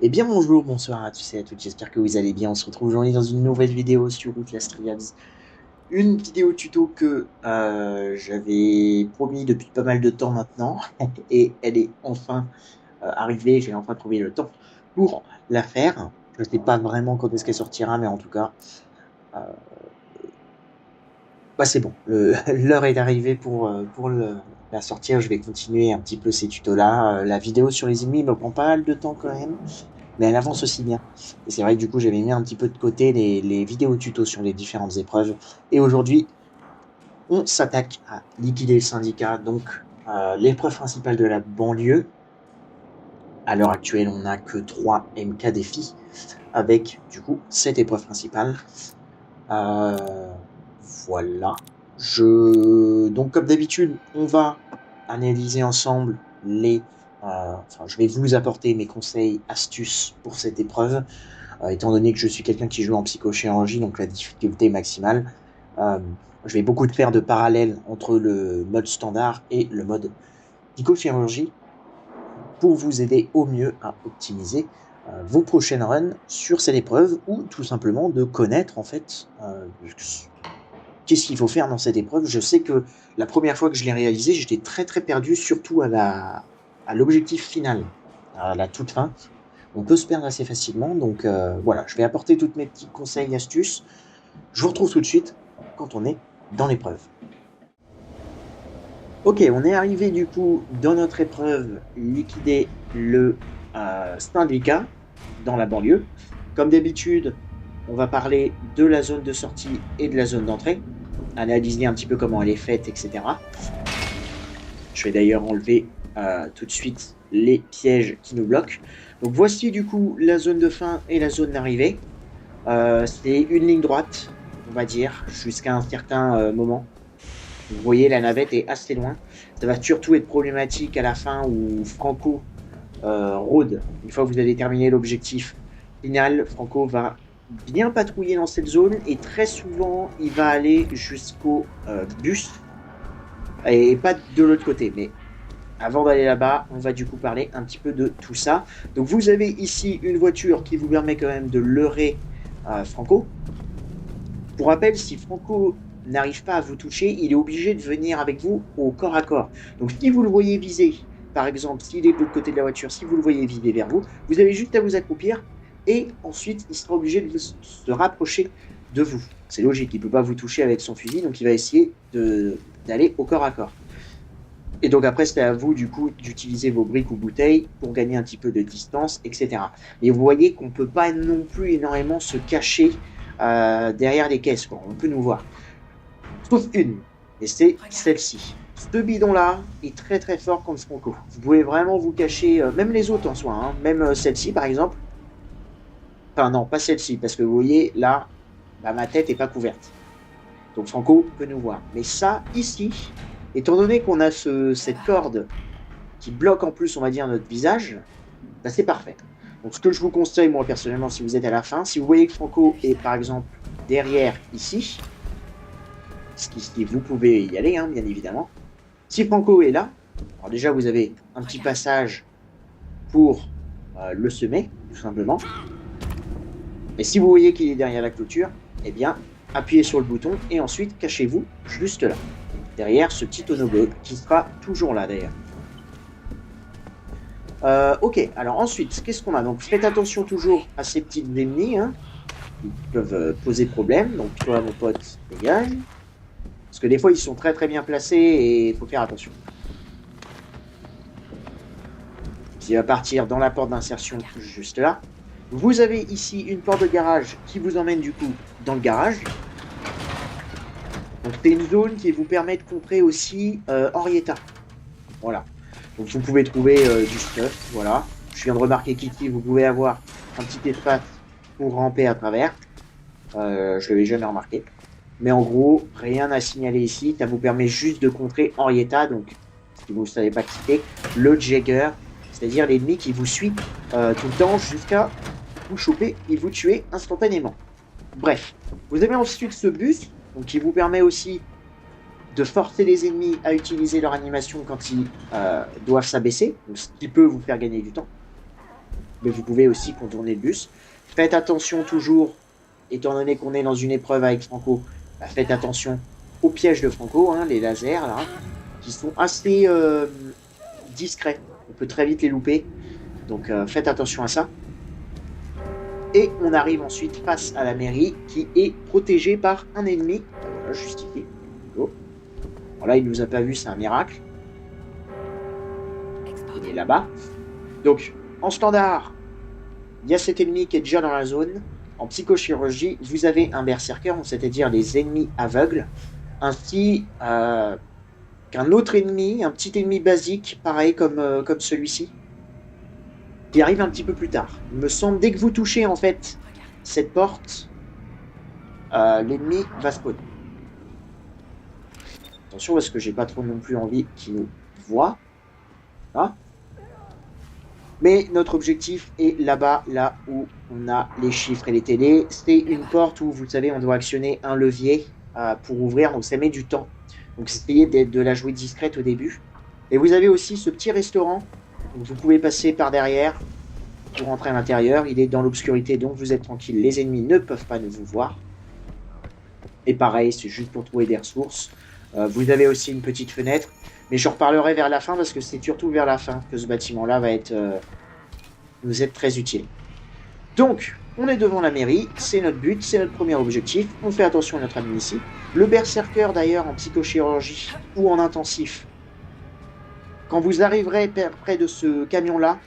Eh bien bonjour, bonsoir à tous et à toutes, j'espère que vous allez bien. On se retrouve aujourd'hui dans une nouvelle vidéo sur Outlast Trials. Une vidéo tuto que j'avais promis depuis pas mal de temps maintenant. Et elle est enfin arrivée, j'ai enfin trouvé le temps pour la faire. Je ne sais pas vraiment quand est-ce qu'elle sortira, mais en tout cas, euh, bah c'est bon. L'heure est arrivée pour la sortir. Je vais continuer un petit peu ces tutos-là. La vidéo sur les ennemis me prend pas mal de temps quand même. Mais elle avance aussi bien. Et c'est vrai que du coup, j'avais mis un petit peu de côté les vidéos tutos sur les différentes épreuves. Et aujourd'hui, on s'attaque à liquider le syndicat, donc l'épreuve principale de la banlieue. À l'heure actuelle, on n'a que 3 MK défis, avec du coup cette épreuve principale. Euh, voilà. Donc comme d'habitude, on va analyser ensemble enfin, je vais vous apporter mes conseils, astuces pour cette épreuve. Étant donné que je suis quelqu'un qui joue en psychochirurgie, donc la difficulté maximale, euh, je vais beaucoup faire de parallèles entre le mode standard et le mode psychochirurgie pour vous aider au mieux à optimiser vos prochaines runs sur cette épreuve ou tout simplement de connaître en fait qu'est-ce qu'il faut faire dans cette épreuve. Je sais que la première fois que je l'ai réalisé, j'étais très très perdu, surtout à l'objectif final, à la toute fin. On peut se perdre assez facilement, donc voilà, je vais apporter tous mes petits conseils et astuces. Je vous retrouve tout de suite quand on est dans l'épreuve. Ok, on est arrivé du coup dans notre épreuve, liquider le syndicat dans la banlieue. Comme d'habitude, on va parler de la zone de sortie et de la zone d'entrée, analyser un petit peu comment elle est faite, etc. Je vais d'ailleurs enlever tout de suite les pièges qui nous bloquent. Donc voici du coup la zone de fin et la zone d'arrivée. C'est une ligne droite, on va dire, jusqu'à un certain moment. Vous voyez, la navette est assez loin. Ça va surtout être problématique à la fin où Franco rôde. Une fois que vous avez terminé l'objectif final, Franco va bien patrouiller dans cette zone et très souvent, il va aller jusqu'au bus et pas de l'autre côté. Mais avant d'aller là-bas, on va du coup parler un petit peu de tout ça. Donc vous avez ici une voiture qui vous permet quand même de leurrer Franco. Pour rappel, si Franco n'arrive pas à vous toucher, il est obligé de venir avec vous au corps à corps. Donc si vous le voyez viser, par exemple, s'il est de l'autre côté de la voiture, si vous le voyez viser vers vous, vous avez juste à vous accroupir et ensuite il sera obligé de se rapprocher de vous. C'est logique, il ne peut pas vous toucher avec son fusil, donc il va essayer d'aller au corps à corps. Et donc après, c'est à vous, du coup, d'utiliser vos briques ou bouteilles pour gagner un petit peu de distance, etc. Et vous voyez qu'on ne peut pas non plus énormément se cacher derrière les caisses, quoi. On peut nous voir. Sauf une, et c'est celle-ci. Ce bidon-là est très très fort contre Franco. Vous pouvez vraiment vous cacher, même les autres en soi, hein, même celle-ci par exemple. Enfin non, pas celle-ci, parce que vous voyez, là, bah, ma tête n'est pas couverte. Donc Franco peut nous voir. Mais ça, ici, étant donné qu'on a cette corde qui bloque en plus, on va dire, notre visage, bah, c'est parfait. Donc ce que je vous conseille, moi personnellement, si vous êtes à la fin, si vous voyez que Franco est par exemple derrière ici, ce qui vous pouvez y aller, hein, bien évidemment. Si Franco est là, alors déjà vous avez un petit passage pour le semer, tout simplement. Et si vous voyez qu'il est derrière la clôture, eh bien, appuyez sur le bouton et ensuite cachez-vous juste là, derrière ce petit tonneau bleu qui sera toujours là d'ailleurs. Ok, alors ensuite, qu'est-ce qu'on a? Donc faites attention toujours à ces petites ennemis hein, qui peuvent poser problème. Donc toi, mon pote, dégage. Parce que des fois, ils sont très très bien placés et il faut faire attention. Il va partir dans la porte d'insertion juste là. Vous avez ici une porte de garage qui vous emmène du coup dans le garage. Donc c'est une zone qui vous permet de contrer aussi Henrietta. Voilà. Donc vous pouvez trouver du stuff, voilà. Je viens de remarquer qu'ici vous pouvez avoir un petit espace pour ramper à travers. Je ne l'avais jamais remarqué. Mais en gros, rien à signaler ici. Ça vous permet juste de contrer Henrietta. Donc, si vous ne savez pas qui c'est, le Jagger, c'est-à-dire l'ennemi qui vous suit tout le temps jusqu'à vous choper et vous tuer instantanément. Bref, vous avez ensuite ce bus donc, qui vous permet aussi de forcer les ennemis à utiliser leur animation quand ils doivent s'abaisser, ce qui peut vous faire gagner du temps. mais vous pouvez aussi contourner le bus. Faites attention toujours, étant donné qu'on est dans une épreuve avec Franco, faites attention aux pièges de Franco, hein, les lasers là, qui sont assez discrets. On peut très vite les louper, donc faites attention à ça. Et on arrive ensuite face à la mairie qui est protégée par un ennemi. Voilà, juste ici. Oh. Voilà, il nous a pas vu, c'est un miracle. Il est là-bas. Donc, en standard, il y a cet ennemi qui est déjà dans la zone. En psychochirurgie, vous avez un berserker, c'est-à-dire des ennemis aveugles, ainsi qu'un autre ennemi, un petit ennemi basique, pareil comme celui-ci, qui arrive un petit peu plus tard. Il me semble, dès que vous touchez en fait cette porte, l'ennemi va spawn. Attention parce que j'ai pas trop non plus envie qu'il nous voit. Là. Mais notre objectif est là-bas, là où on a les chiffres et les télés. C'est une porte où, vous savez, on doit actionner un levier pour ouvrir, donc ça met du temps. Donc essayez de la jouer discrète au début. Et vous avez aussi ce petit restaurant. Donc vous pouvez passer par derrière pour rentrer à l'intérieur. Il est dans l'obscurité, donc vous êtes tranquille. Les ennemis ne peuvent pas vous voir. Et pareil, c'est juste pour trouver des ressources. Vous avez aussi une petite fenêtre. Mais j'en reparlerai vers la fin parce que c'est surtout vers la fin que ce bâtiment-là va nous être très utile. Donc, on est devant la mairie, c'est notre but, c'est notre premier objectif. On fait attention à notre ami ici. Le berserker d'ailleurs en psychochirurgie ou en intensif. Quand vous arriverez près de ce camion-là,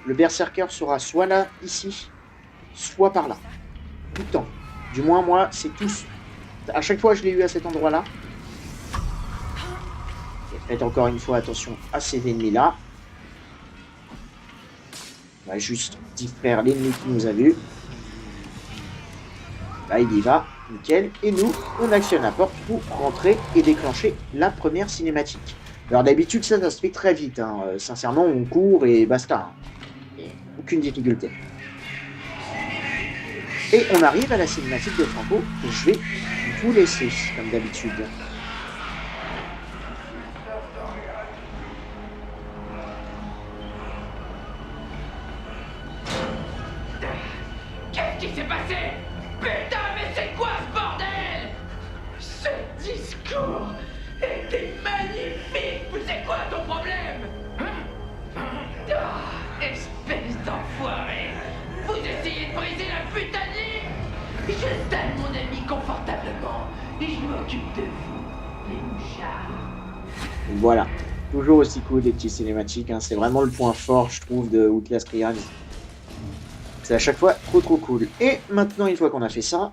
le berserker sera soit là, ici, soit par là. Tout le temps. Du moins, moi, c'est tous. À chaque fois, je l'ai eu à cet endroit-là. Faites encore une fois attention à ces ennemis-là. On va juste distraire l'ennemi qui nous a vus. Là, il y va. Nickel. Et nous, on actionne la porte pour rentrer et déclencher la première cinématique. Alors d'habitude, ça se fait très vite. Hein. Sincèrement, on court et basta. Et aucune difficulté. Et on arrive à la cinématique de Franco. Je vais vous laisser, comme d'habitude. Qu'est-ce qui s'est passé? Putain, mais c'est quoi ce bordel? Ce discours était magnifique! Mais c'est quoi ton problème? Espèce d'enfoiré! Vous essayez de briser la putain de ligne! J'installe mon ami confortablement et je m'occupe de vous, les mouchards. Voilà. Toujours aussi cool des petits cinématiques. Hein. C'est vraiment le point fort, je trouve, de Outlast Trials. C'est à chaque fois trop cool. Et maintenant, une fois qu'on a fait ça,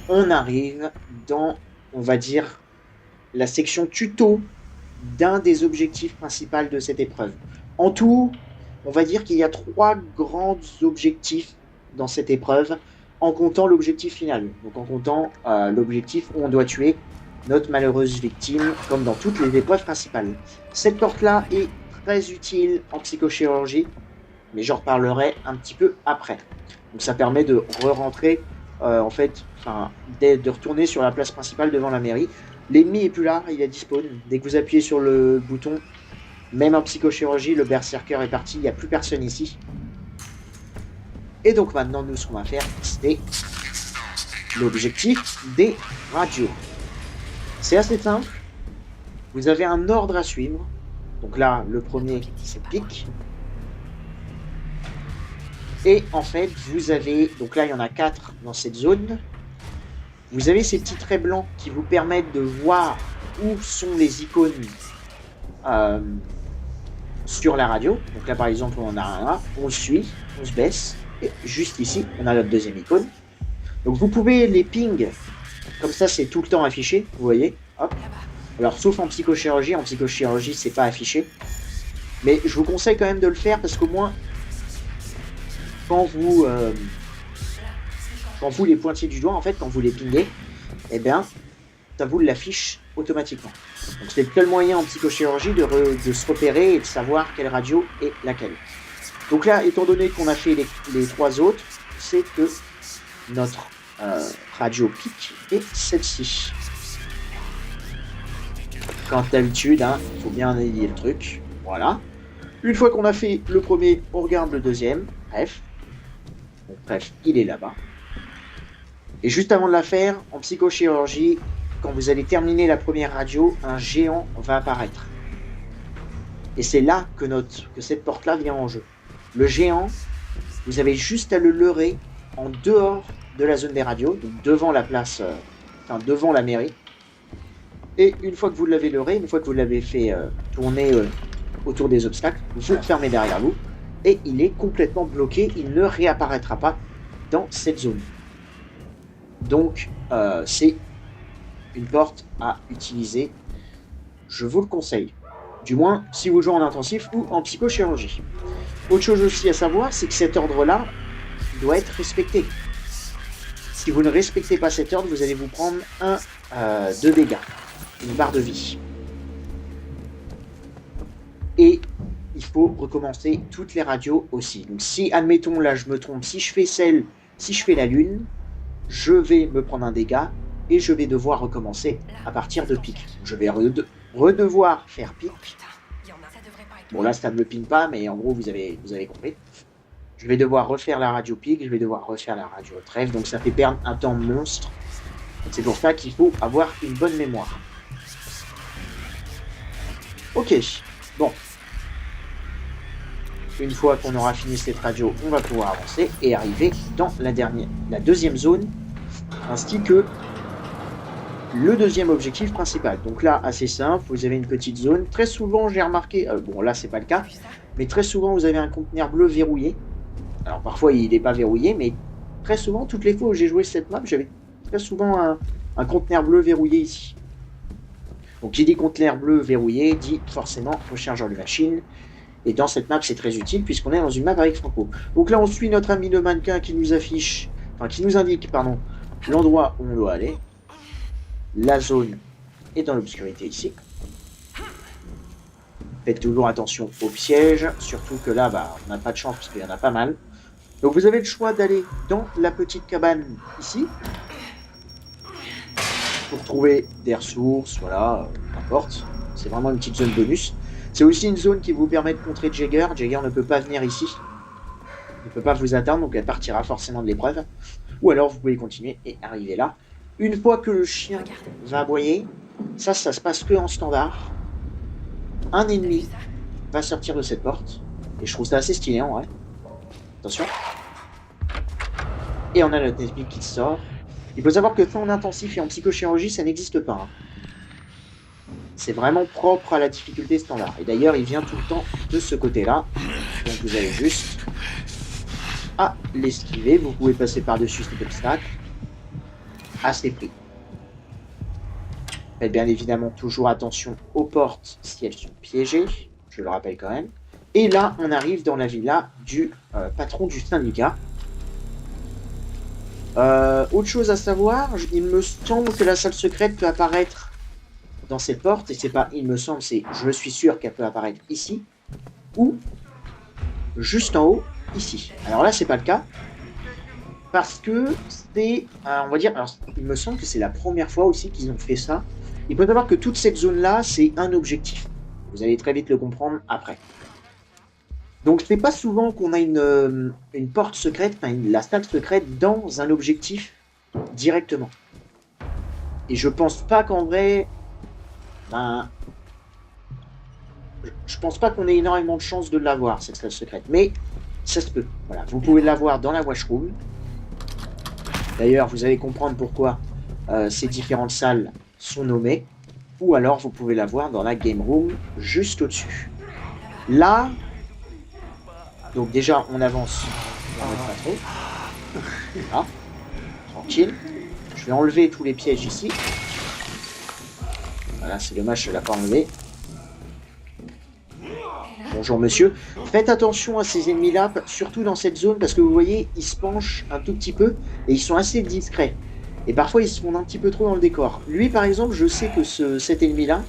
on arrive dans, on va dire, la section tuto d'un des objectifs principaux de cette épreuve. En tout, on va dire qu'il y a 3 grands objectifs dans cette épreuve, en comptant l'objectif final. Donc en comptant l'objectif où on doit tuer notre malheureuse victime, comme dans toutes les épreuves principales. Cette porte-là est très utile en psychochirurgie, mais j'en reparlerai un petit peu après. Donc ça permet de re-rentrer, de retourner sur la place principale devant la mairie. L'ennemi est plus là, il a dispawn. Dès que vous appuyez sur le bouton, même en psychochirurgie, le berserker est parti, il n'y a plus personne ici. Et donc maintenant, nous, ce qu'on va faire, c'est l'objectif des radios. C'est assez simple. Vous avez un ordre à suivre. Donc là, le premier, c'est pique. Et en fait, vous avez... Donc là, il y en a 4 dans cette zone. Vous avez ces petits traits blancs qui vous permettent de voir où sont les icônes sur la radio. Donc là, par exemple, on en a un là. On le suit, on se baisse. Et juste ici, on a notre deuxième icône. Donc vous pouvez les ping. Comme ça, c'est tout le temps affiché. Vous voyez. Hop. Alors, sauf en psychochirurgie. En psychochirurgie, c'est pas affiché. Mais je vous conseille quand même de le faire parce qu'au moins... Quand vous les pointiez du doigt, en fait, quand vous les pingez, eh bien, ça vous l'affiche automatiquement. Donc c'est le seul moyen en psychochirurgie de se repérer et de savoir quelle radio est laquelle. Donc là, étant donné qu'on a fait les 3 autres, c'est que notre radio pique est celle-ci. Comme d'habitude, il faut bien analyser le truc. Voilà. Une fois qu'on a fait le premier, on regarde le deuxième. Bref. Donc, bref, il est là-bas. Et juste avant de la faire, en psychochirurgie, quand vous allez terminer la première radio, un géant va apparaître. Et c'est là que cette porte-là vient en jeu. Le géant, vous avez juste à le leurrer en dehors de la zone des radios, donc devant la place, devant la mairie. Et une fois que vous l'avez leurré, une fois que vous l'avez fait tourner autour des obstacles, vous le fermez derrière vous, et il est complètement bloqué, il ne réapparaîtra pas dans cette zone. Donc, c'est une porte à utiliser, je vous le conseille. Du moins, si vous jouez en intensif ou en psychochirurgie. Autre chose aussi à savoir, c'est que cet ordre-là doit être respecté. Si vous ne respectez pas cet ordre, vous allez vous prendre 2 dégâts, une barre de vie. Et il faut recommencer toutes les radios aussi. Donc si, admettons, là je me trompe, si je fais la lune, je vais me prendre un dégât et je vais devoir recommencer à partir de pic. Je vais redevoir faire pic. Bon là ça ne me ping pas, mais en gros vous avez compris. Je vais devoir refaire la radio pic, je vais devoir refaire la radio trèfle, donc ça fait perdre un temps monstre. C'est pour ça qu'il faut avoir une bonne mémoire. Ok, bon. Une fois qu'on aura fini cette radio, on va pouvoir avancer et arriver dans la deuxième zone, ainsi que le deuxième objectif principal. Donc là, assez simple, vous avez une petite zone. Très souvent, j'ai remarqué, bon là c'est pas le cas, mais très souvent vous avez un conteneur bleu verrouillé. Alors parfois il n'est pas verrouillé, mais très souvent, toutes les fois où j'ai joué cette map, j'avais très souvent un conteneur bleu verrouillé ici. Donc qui dit conteneur bleu verrouillé, dit forcément rechargeur de machine. Et dans cette map, c'est très utile puisqu'on est dans une map avec Franco. Donc là, on suit notre ami le mannequin qui nous indique l'endroit où on doit aller. La zone est dans l'obscurité ici. Faites toujours attention aux pièges, surtout que là, on n'a pas de chance parce qu'il y en a pas mal. Donc vous avez le choix d'aller dans la petite cabane ici pour trouver des ressources, voilà, n'importe. C'est vraiment une petite zone bonus. C'est aussi une zone qui vous permet de contrer Jagger. Jagger ne peut pas venir ici. Il ne peut pas vous atteindre, donc elle partira forcément de l'épreuve. Ou alors vous pouvez continuer et arriver là. Une fois que le chien va aboyer, ça se passe que en standard. Un ennemi va sortir de cette porte. Et je trouve ça assez stylé en vrai. Attention. Et on a notre ennemi qui sort. Il faut savoir que ça en intensif et en psychochirurgie, ça n'existe pas. Hein. C'est vraiment propre à la difficulté standard. Et d'ailleurs, il vient tout le temps de ce côté-là. Donc vous avez juste à l'esquiver. Vous pouvez passer par-dessus cet obstacle à ses prix. Faites bien évidemment toujours attention aux portes si elles sont piégées. Je le rappelle quand même. Et là, on arrive dans la villa du patron du syndicat. Autre chose à savoir, il me semble que la salle secrète peut apparaître dans cette porte, et c'est pas il me semble, c'est je suis sûr qu'elle peut apparaître ici, ou juste en haut, ici. Alors là, c'est pas le cas, parce que c'est, on va dire, alors il me semble que c'est la première fois aussi qu'ils ont fait ça. Il faut savoir que toute cette zone-là, c'est un objectif. Vous allez très vite le comprendre après. Donc c'est pas souvent qu'on a une porte secrète, la salle secrète dans un objectif directement. Et je pense pas qu'en vrai, je pense pas qu'on ait énormément de chance de l'avoir, cette salle secrète. Mais ça se peut. Voilà, vous pouvez l'avoir dans la washroom. D'ailleurs, vous allez comprendre pourquoi ces différentes salles sont nommées. Ou alors, vous pouvez l'avoir dans la game room juste au-dessus. Là, donc déjà, on avance dans notre patron. Voilà, tranquille. Je vais enlever tous les pièges ici. Voilà, c'est dommage, je ne l'ai pas enlevé. Bonjour monsieur. Faites attention à ces ennemis-là, surtout dans cette zone, parce que vous voyez, ils se penchent un tout petit peu et ils sont assez discrets. Et parfois, ils se font un petit peu trop dans le décor. Lui, par exemple, je sais que cet ennemi-là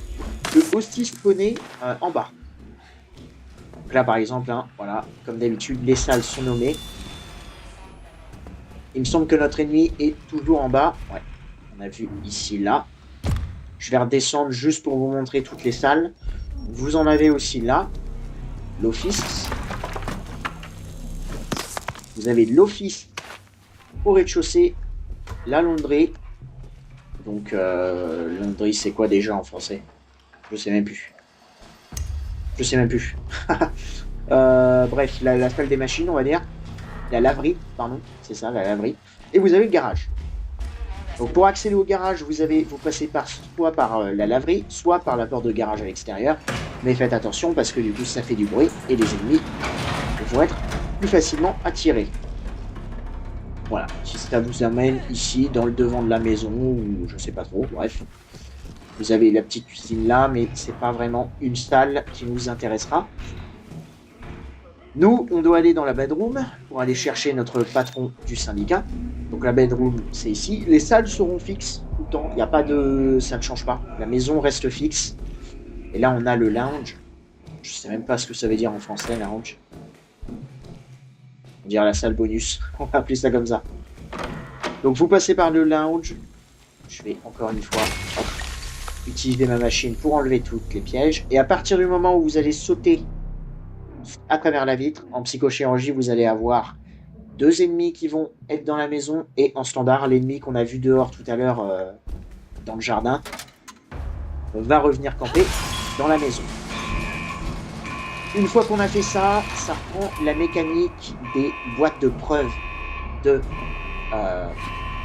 peut aussi spawner en bas. Donc là, par exemple, hein, voilà, comme d'habitude, les salles sont nommées. Il me semble que notre ennemi est toujours en bas. Ouais, on a vu ici, là. Je vais redescendre juste pour vous montrer toutes les salles. Vous en avez aussi là. l'office. Vous avez l'office au rez-de-chaussée, la laundrie. Donc, laundrie, c'est quoi déjà en français? Je sais même plus. Je sais même plus. Bref, la salle des machines, on va dire. La laverie, pardon. C'est ça, la laverie. Et vous avez le garage. Donc, pour accéder au garage, vous passez soit par la laverie, soit par la porte de garage à l'extérieur. Mais faites attention parce que du coup, ça fait du bruit et les ennemis vont être plus facilement attirés. Voilà, si ça vous amène ici, dans le devant de la maison, ou je sais pas trop, bref. Vous avez la petite cuisine là, mais c'est pas vraiment une salle qui nous intéressera. Nous, on doit aller dans la bedroom pour aller chercher notre patron du syndicat. Donc la bedroom, c'est ici. Les salles seront fixes tout le temps, il n'y a pas de... ça ne change pas. La maison reste fixe. Et là, on a le lounge. Je sais même pas ce que ça veut dire en français, lounge. On dirait la salle bonus, on va appeler ça comme ça. Donc vous passez par le lounge. Je vais encore une fois utiliser ma machine pour enlever toutes les pièges. Et à partir du moment où vous allez sauter à travers la vitre, en psychochirurgie, vous allez avoir 2 ennemis qui vont être dans la maison et en standard, l'ennemi qu'on a vu dehors tout à l'heure dans le jardin va revenir camper dans la maison. Une fois qu'on a fait ça, ça reprend la mécanique des boîtes de preuves de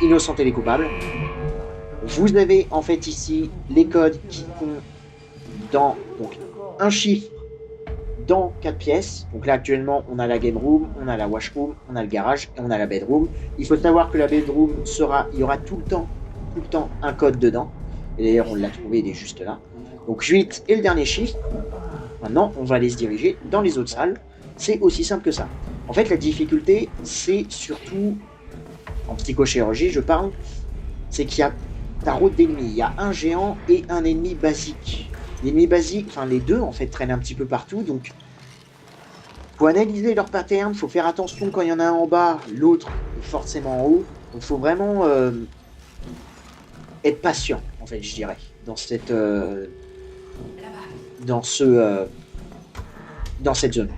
innocenter les coupables. Vous avez en fait ici les codes qui sont dans donc, un chiffre dans 4 pièces. Donc là actuellement on a la game room, on a la washroom, on a le garage et on a la bedroom. Il faut savoir que la bedroom il y aura tout le temps un code dedans. Et d'ailleurs on l'a trouvé, il est juste là. Donc 8 et le dernier chiffre. Maintenant, on va aller se diriger dans les autres salles. C'est aussi simple que ça. En fait, la difficulté, c'est surtout, en psychochirurgie, je parle, c'est qu'il y a tarot d'ennemis. Il y a un géant et un ennemi basique. L'ennemi basique, enfin les deux, en fait, traînent un petit peu partout. Donc, faut analyser leur pattern. Faut faire attention quand il y en a un en bas, l'autre est forcément en haut. Donc, faut vraiment être patient, en fait, je dirais, dans cette... dans cette zone.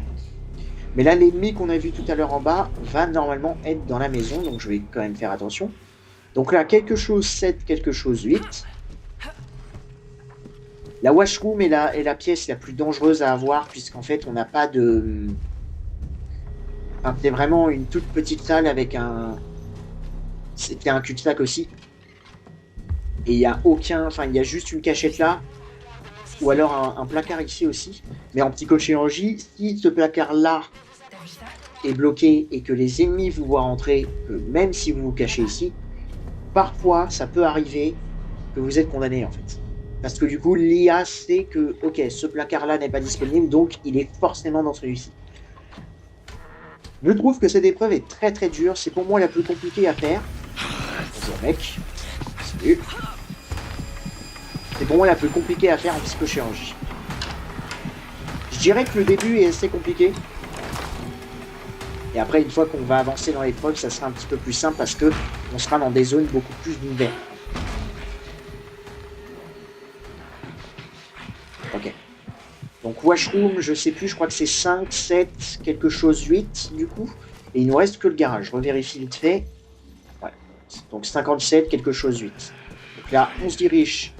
Mais là, l'ennemi qu'on a vu tout à l'heure en bas va normalement être dans la maison, donc je vais quand même faire attention. Donc là, quelque chose 7, quelque chose 8. La washroom est la pièce la plus dangereuse à avoir, puisqu'en fait, on n'a pas de... Enfin, c'est vraiment une toute petite salle avec un... C'était un cul-de-sac aussi. Et il n'y a aucun... Enfin, il y a juste une cachette là, ou alors un placard ici aussi. Mais en psychochirurgie, si ce placard-là est bloqué et que les ennemis vous voient entrer, même si vous vous cachez ici, parfois ça peut arriver que vous êtes condamné en fait. Parce que du coup, l'IA sait que, ok, ce placard-là n'est pas disponible, donc il est forcément dans celui-ci. Je trouve que cette épreuve est très très dure, c'est pour moi la plus compliquée à faire. Bonjour mec, salut. C'est pour moi la plus compliquée à faire en psychochirurgie. Je dirais que le début est assez compliqué. Et après, une fois qu'on va avancer dans l'épreuve, ça sera un petit peu plus simple parce que on sera dans des zones beaucoup plus ouvertes. Ok. Donc washroom, je sais plus, je crois que c'est 5, 7, quelque chose 8 du coup. Et il nous reste que le garage. Je revérifie vite fait. Ouais. Donc 57, quelque chose 8. Donc là, on se dirige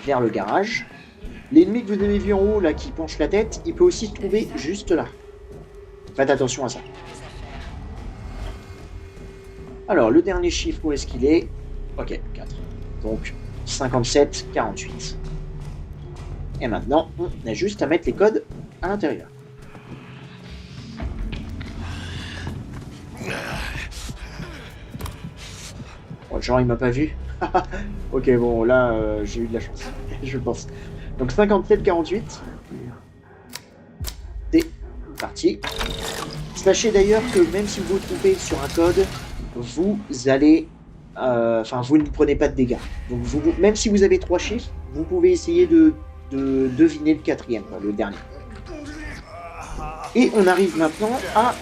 vers le garage. L'ennemi que vous avez vu en haut, là, qui penche la tête, il peut aussi se trouver juste là. Faites attention à ça. Alors, le dernier chiffre, où est-ce qu'il est? Ok, 4. Donc, 57, 48. Et maintenant, on a juste à mettre les codes à l'intérieur. Oh, genre, il m'a pas vu. Ok, bon, là, j'ai eu de la chance, je pense. Donc 57-48. C'est parti. Sachez d'ailleurs que même si vous vous trompez sur un code, vous allez... Enfin, vous ne prenez pas de dégâts. Donc même si vous avez 3 chiffres, vous pouvez essayer de deviner le 4e, le dernier. Et on arrive maintenant à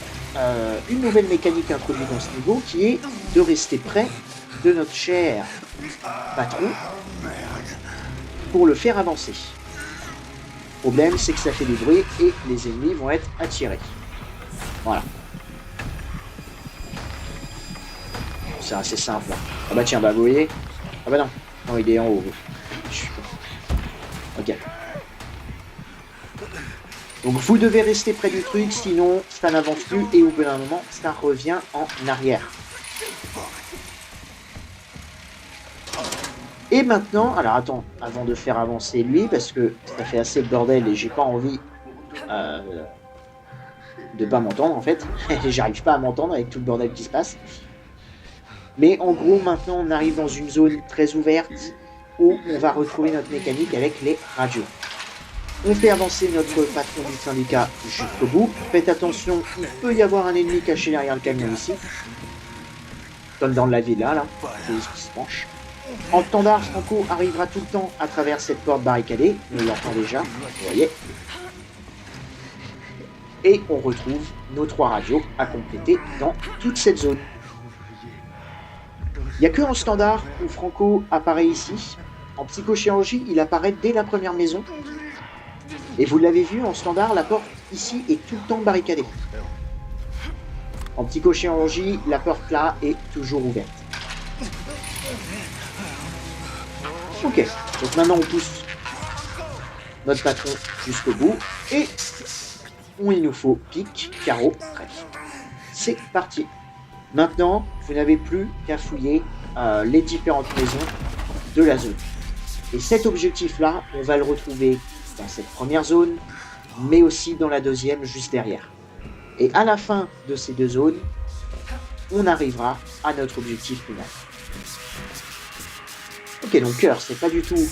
une nouvelle mécanique introduite dans ce niveau, qui est de rester près de notre cher patron pour le faire avancer. problème, c'est que ça fait du bruit et les ennemis vont être attirés. Voilà. C'est assez simple. Là. Ah bah tiens, bah vous voyez. Ah bah non. Non, il est en haut. Ok. Donc vous devez rester près du truc, sinon ça n'avance plus et au bout d'un moment, ça revient en arrière. Et maintenant, alors attends, avant de faire avancer lui, parce que ça fait assez de bordel et j'ai pas envie de pas m'entendre en fait. J'arrive pas à m'entendre avec tout le bordel qui se passe. Mais en gros, maintenant, on arrive dans une zone très ouverte où on va retrouver notre mécanique avec les radios. On fait avancer notre patron du syndicat jusqu'au bout. Faites attention, il peut y avoir un ennemi caché derrière le camion ici. Comme dans la villa, là. C'est ce qui se penche. En standard, Franco arrivera tout le temps à travers cette porte barricadée. On l'entend déjà, vous voyez. Et on retrouve nos 3 radios à compléter dans toute cette zone. Il n'y a que en standard où Franco apparaît ici. En psychochirurgie, il apparaît dès la première maison. Et vous l'avez vu, en standard, la porte ici est tout le temps barricadée. En psychochirurgie, la porte là est toujours ouverte. Ok, donc maintenant on pousse notre patron jusqu'au bout. Et il nous faut pic, carreau, bref. C'est parti. Maintenant, vous n'avez plus qu'à fouiller les différentes maisons de la zone. Et cet objectif-là, on va le retrouver dans cette première zone, mais aussi dans la deuxième, juste derrière. Et à la fin de ces 2 zones, on arrivera à notre objectif final. Ok, donc cœur, c'est pas du tout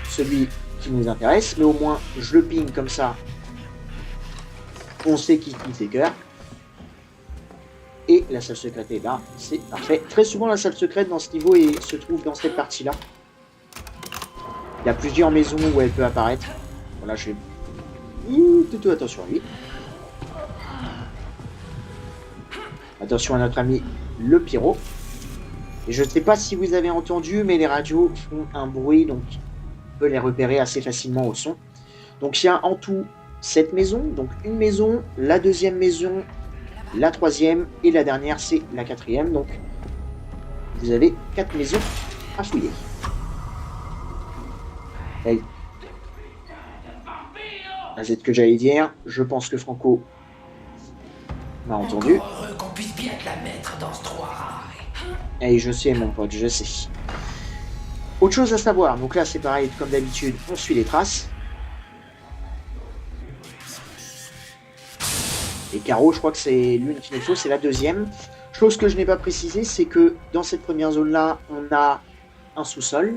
celui qui nous intéresse, mais au moins, je le ping comme ça. On sait qui c'est cœur. Et la salle secrète est là, c'est parfait. Très souvent, la salle secrète dans ce niveau se trouve dans cette partie-là. Il y a plusieurs maisons où elle peut apparaître. Voilà, je vais... attention à lui. Attention à notre ami le pyro. Et je ne sais pas si vous avez entendu, mais les radios font un bruit, donc on peut les repérer assez facilement au son. Donc il y a en tout 7 maisons. Donc une maison, la deuxième maison, la troisième et la dernière, c'est la 4e. Donc vous avez 4 maisons à fouiller. Hey. C'est ce que j'allais dire. Je pense que Franco m'a entendu. Qu'on puisse bien te la mettre dans ce trou à rail. Et je sais, mon pote, je sais. Autre chose à savoir. Donc là, c'est pareil, comme d'habitude, on suit les traces. Et Caro, je crois que c'est l'une qu'il nous faut, c'est la deuxième. Chose que je n'ai pas précisé, c'est que dans cette première zone-là, on a un sous-sol.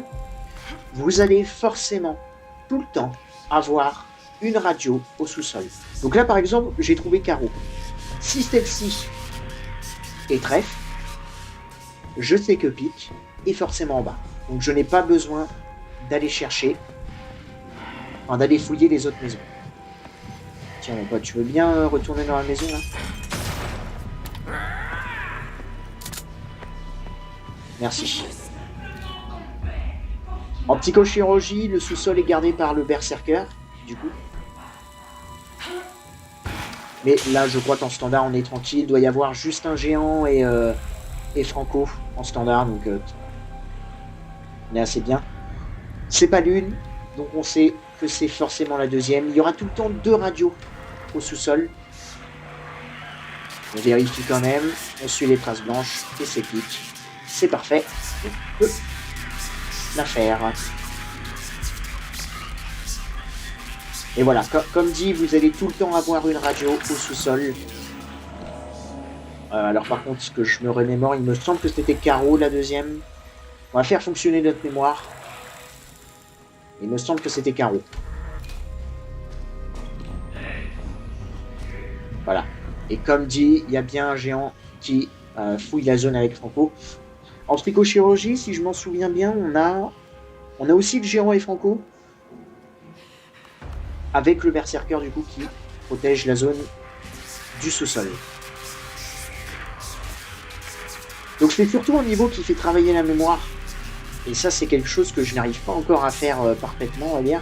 Vous allez forcément, tout le temps, avoir une radio au sous-sol. Donc là, par exemple, j'ai trouvé Caro. Si celle-ci est trèfle, je sais que pic est forcément en bas. Donc je n'ai pas besoin d'aller chercher, enfin, d'aller fouiller les autres maisons. Tiens, mon pote, tu veux bien retourner dans la maison, là? Merci. En psychochirurgie, le sous-sol est gardé par le berserker, du coup. Mais là, je crois qu'en standard, on est tranquille. Il doit y avoir juste un géant et Franco en standard, donc on est assez bien. C'est pas l'une, donc on sait que c'est forcément la deuxième. Il y aura tout le temps 2 radios au sous-sol. On vérifie quand même. On suit les traces blanches et c'est clic. C'est parfait. On peut la faire. Et voilà, comme dit, vous allez tout le temps avoir une radio au sous-sol. Alors par contre, ce que je me remémore, il me semble que c'était Caro, la deuxième. On va faire fonctionner notre mémoire. Il me semble que c'était Caro. Voilà. Et comme dit, il y a bien un géant qui fouille la zone avec Franco. En psychochirurgie, si je m'en souviens bien, on a aussi le géant et Franco. Avec le berserker du coup qui protège la zone du sous-sol. Donc c'est surtout un niveau qui fait travailler la mémoire. Et ça c'est quelque chose que je n'arrive pas encore à faire parfaitement, on va dire.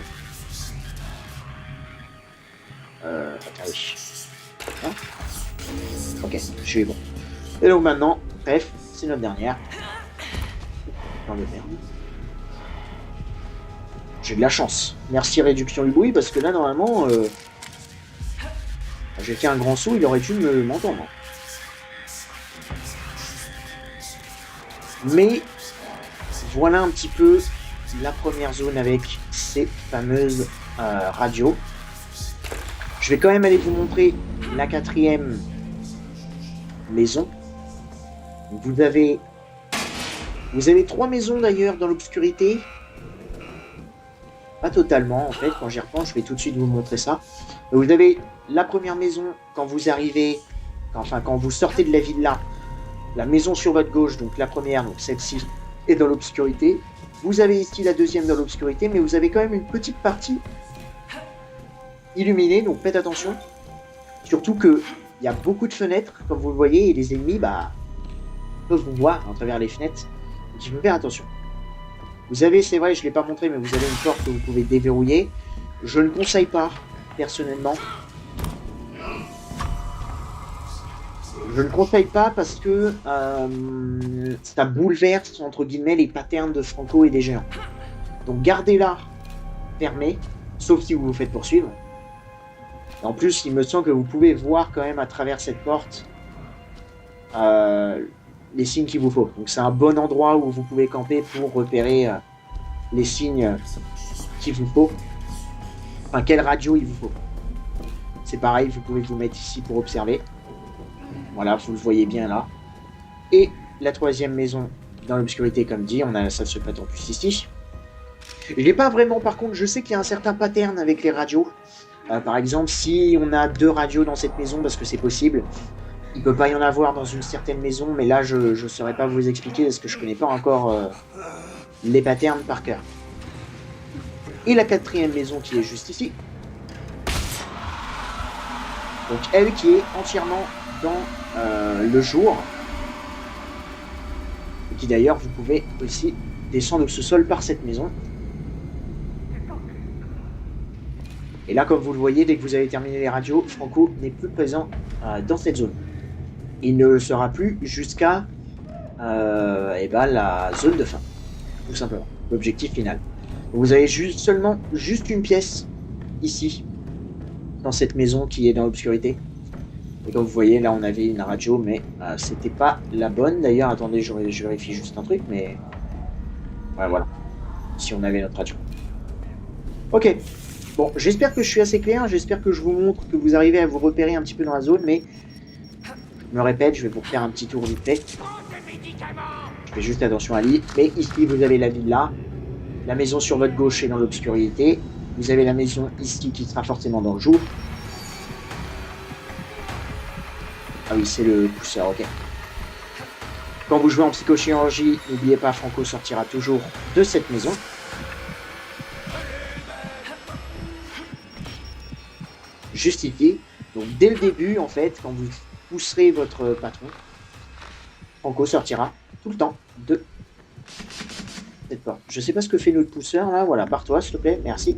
Ok, je suis bon. Et donc maintenant, bref, c'est notre dernière. Dans le merde. J'ai de la chance. Merci réduction du bruit, parce que là, normalement, j'ai fait un grand saut, il aurait dû m'entendre. Mais voilà un petit peu la première zone avec ces fameuses radios. Je vais quand même aller vous montrer la 4e maison. Vous avez 3 maisons d'ailleurs dans l'obscurité. Pas totalement en fait, quand j'y repense, je vais tout de suite vous montrer ça. Vous avez la première maison quand vous arrivez, quand vous sortez de la villa, la maison sur votre gauche, donc la première, donc celle-ci, est dans l'obscurité. Vous avez ici la deuxième dans l'obscurité, mais vous avez quand même une petite partie illuminée, donc faites attention. Surtout qu'il y a beaucoup de fenêtres, comme vous le voyez, et les ennemis peuvent vous voir à travers les fenêtres. Donc il faut faire attention. Vous avez, c'est vrai, je ne l'ai pas montré, mais vous avez une porte que vous pouvez déverrouiller. Je ne conseille pas, personnellement. Je ne conseille pas parce que ça bouleverse, entre guillemets, les patterns de Franco et des géants. Donc gardez-la fermée, sauf si vous vous faites poursuivre. Et en plus, il me semble que vous pouvez voir quand même à travers cette porte les signes qu'il vous faut. Donc c'est un bon endroit où vous pouvez camper pour repérer les signes qu'il vous faut. Enfin, quelle radio il vous faut. C'est pareil, vous pouvez vous mettre ici pour observer. Voilà, vous le voyez bien là. Et la 3e maison dans l'obscurité, comme dit, on a la salle secrète en plus ici. Je n'ai pas vraiment, par contre, je sais qu'il y a un certain pattern avec les radios. Par exemple, si on a 2 radios dans cette maison, parce que c'est possible, il ne peut pas y en avoir dans une certaine maison, mais là, je ne saurais pas vous expliquer, parce que je ne connais pas encore les patterns par cœur. Et la 4e maison qui est juste ici. Donc elle qui est entièrement dans le jour. Et qui d'ailleurs, vous pouvez aussi descendre au sous-sol par cette maison. Et là, comme vous le voyez, dès que vous avez terminé les radios, Franco n'est plus présent dans cette zone. Il ne le sera plus jusqu'à la zone de fin, tout simplement, l'objectif final. Vous avez seulement une pièce ici, dans cette maison qui est dans l'obscurité. Et comme vous voyez, là on avait une radio, mais c'était pas la bonne. D'ailleurs, attendez, je vérifie juste un truc, mais voilà, si on avait notre radio. Ok. Bon, j'espère que je suis assez clair, j'espère que je vous montre, que vous arrivez à vous repérer un petit peu dans la zone, mais je me répète, je vais vous faire un petit tour vite fait. Je fais juste attention à l'île. Mais ici, vous avez la villa, la maison sur votre gauche est dans l'obscurité, vous avez la maison ici qui sera forcément dans le jour. Ah oui, c'est le pousseur, ok. Quand vous jouez en psychochirurgie, n'oubliez pas, Franco sortira toujours de cette maison. Juste ici. Donc dès le début, en fait, quand vous pousserez votre patron, Franco sortira tout le temps de cette porte. Je sais pas ce que fait notre pousseur là, voilà, barre-toi s'il te plaît, merci.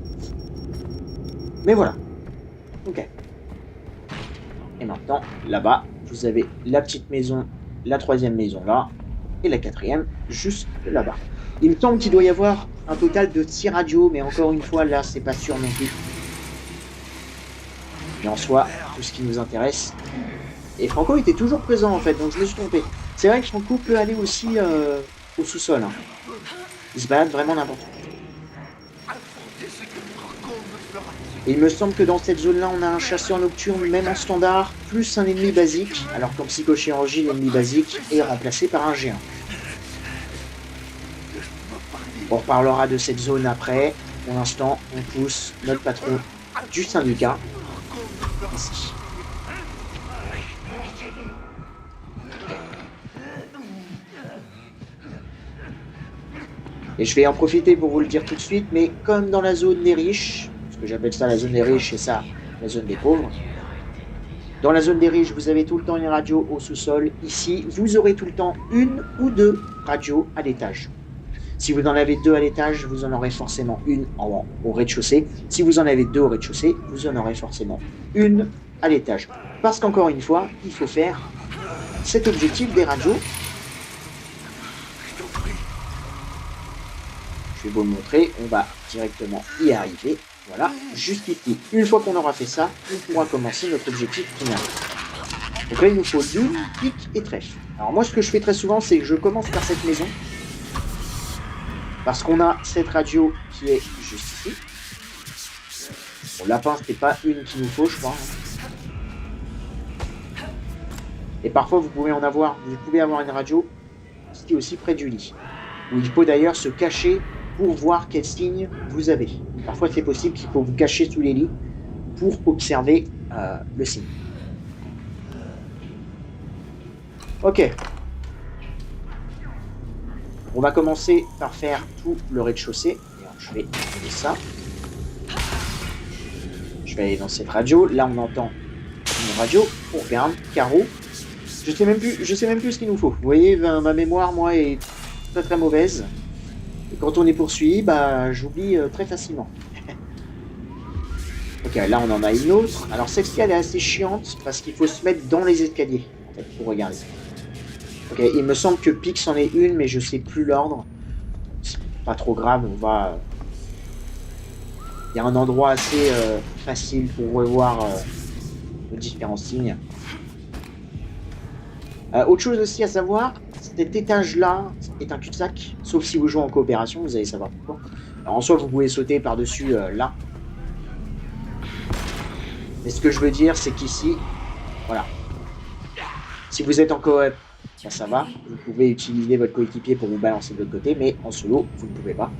Mais voilà. Ok. Et maintenant, là-bas, vous avez la petite maison, la 3e maison là, et la 4e juste là-bas. Il me semble qu'il doit y avoir un total de 6 radios, mais encore une fois, là, c'est pas sûr non plus. Mais en soi, tout ce qui nous intéresse. Et Franco était toujours présent en fait, donc je me suis trompé. C'est vrai que Franco peut aller aussi au sous-sol. Hein. Il se balade vraiment n'importe où. Et il me semble que dans cette zone-là, on a un chasseur nocturne, même en standard, plus un ennemi basique, alors qu'en psychochirurgie, l'ennemi basique est remplacé par un géant. On reparlera de cette zone après. Pour l'instant, on pousse notre patron du syndicat. Ici. Et je vais en profiter pour vous le dire tout de suite, mais comme dans la zone des riches, parce que j'appelle ça la zone des riches et ça la zone des pauvres, dans la zone des riches, vous avez tout le temps une radio au sous-sol. Ici, vous aurez tout le temps une ou 2 radios à l'étage. Si vous en avez 2 à l'étage, vous en aurez forcément une au rez-de-chaussée. Si vous en avez 2 au rez-de-chaussée, vous en aurez forcément une à l'étage. Parce qu'encore une fois, il faut faire cet objectif des radios. Je vais vous le montrer, on va directement y arriver. Voilà, juste ici. Une fois qu'on aura fait ça, on pourra commencer notre objectif final. Donc là, il nous faut lune, pique et trèfle. Alors moi, ce que je fais très souvent, c'est que je commence par cette maison. Parce qu'on a cette radio qui est juste ici. Bon, lapin, c'était pas une qu'il nous faut, je crois. Et parfois, vous pouvez avoir une radio qui est aussi près du lit. Où il faut d'ailleurs se cacher pour voir quel signe vous avez. Parfois, c'est possible qu'il faut vous cacher sous les lits pour observer le signe. Ok. On va commencer par faire tout le rez-de-chaussée. Je vais enlever ça. Je vais aller dans cette radio. Là, on entend une radio. On regarde. Carreau. Je sais même plus ce qu'il nous faut. Vous voyez, ma mémoire, moi, est très très mauvaise. Et quand on est poursuivi, bah, j'oublie très facilement. Ok, là, on en a une autre. Alors, celle-ci, elle est assez chiante parce qu'il faut se mettre dans les escaliers, en fait, pour regarder. Ok, il me semble que Pix en est une, mais je sais plus l'ordre. C'est pas trop grave, on va... Il y a un endroit assez facile pour revoir les différents signes. Autre chose aussi à savoir, cet étage-là est un cul-de-sac, sauf si vous jouez en coopération, vous allez savoir pourquoi. Alors en soi, vous pouvez sauter par-dessus là. Mais ce que je veux dire, c'est qu'ici, voilà. Si vous êtes en coop, ça va. Vous pouvez utiliser votre coéquipier pour vous balancer de l'autre côté, mais en solo, vous ne pouvez pas.